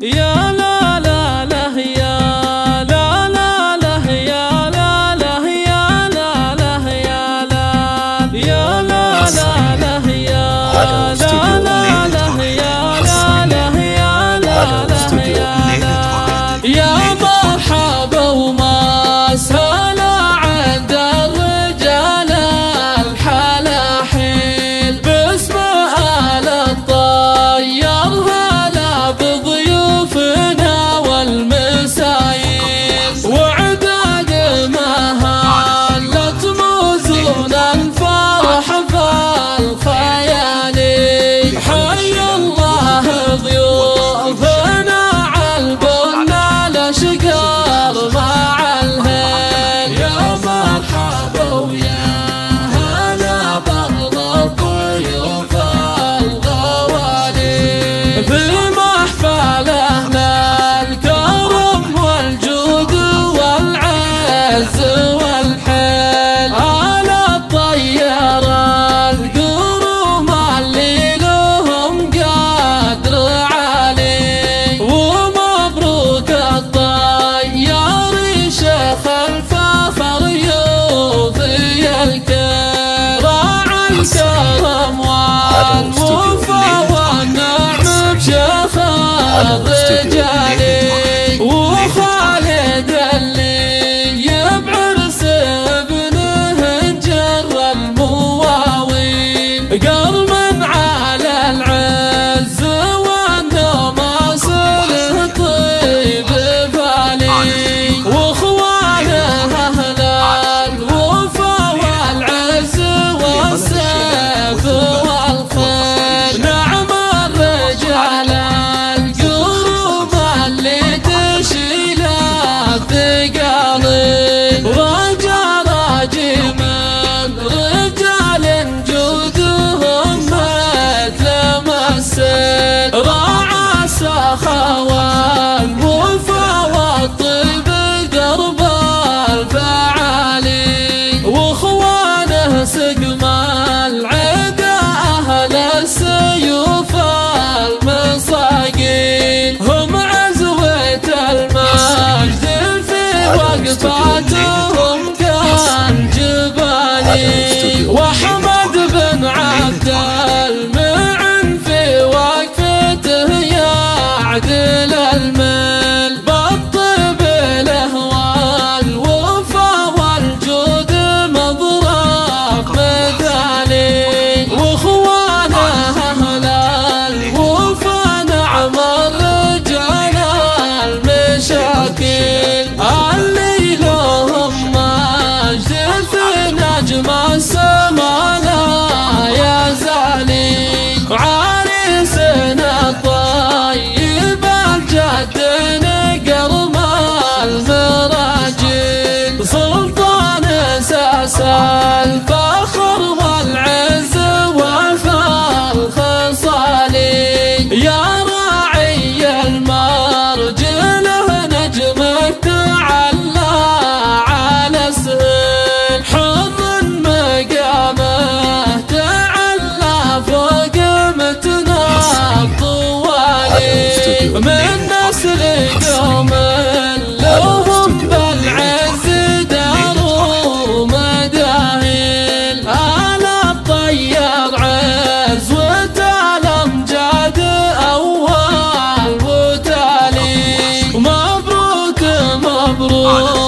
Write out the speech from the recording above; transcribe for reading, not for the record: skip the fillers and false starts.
يا لا لا لا يا لا لا لا يا لا لا يا لا لا يا لا يا لا لا لا يا لا لا لا يا لا لا يا لا لا يا يا مرحبا وما سهلا عند الرجال الحلاحيل باسم آل الطير هلا بضيوفنا والمسايل وعداد ما هلت موزون الفرح فالخيالي حي الله ضيوفنا عالبنا لشقر مع الهيل يا مرحبا ويا هلا برض الضيوف الغوالي في محفلنا الكرم والجود والعز والحيل على الطيارة القروم اللي لهم قدر عالي ومبروك الطيار شيخ الفخر يوفي الكل راعى الكرم والوفا والنعم بشيخ الرجال وخالد اللي يبعرس ابنه جر المواويل قرم على العز والنماس طيب بالي واخوانه اهل الوفا والعز والسيف والخير نعم الرجال القروب اللي تشيل الثقالين راجي من رجال جودهم مثل مسل راعى سخاوى الوفا والطيب درب الفعالي واخوانه سقم العدا اهل السيوف المصاقين هم عزوة المجد في وقفاتهم كان جبالي وحمد بن عبد المعن في وقفته يعدل المل بالطيب الاهوال الوفا والجود مضرب مثالي واخوانه اهل الوفا نعم الرجال المشاكل اللي لهم مجد في نجم السما لا يزالي عريسنا الطيب الجد نقرم المراجل سلطان اساس الفخر والعز والخصالي يا راعي المرجله نجمك تعلى على سهل حظ مقامه تعلى فوق متنا الطوالي من نسل قوم لهم بالعز داروا مداهل آل الطيار عز وتالامجاد أول وتالي مبروك مبروك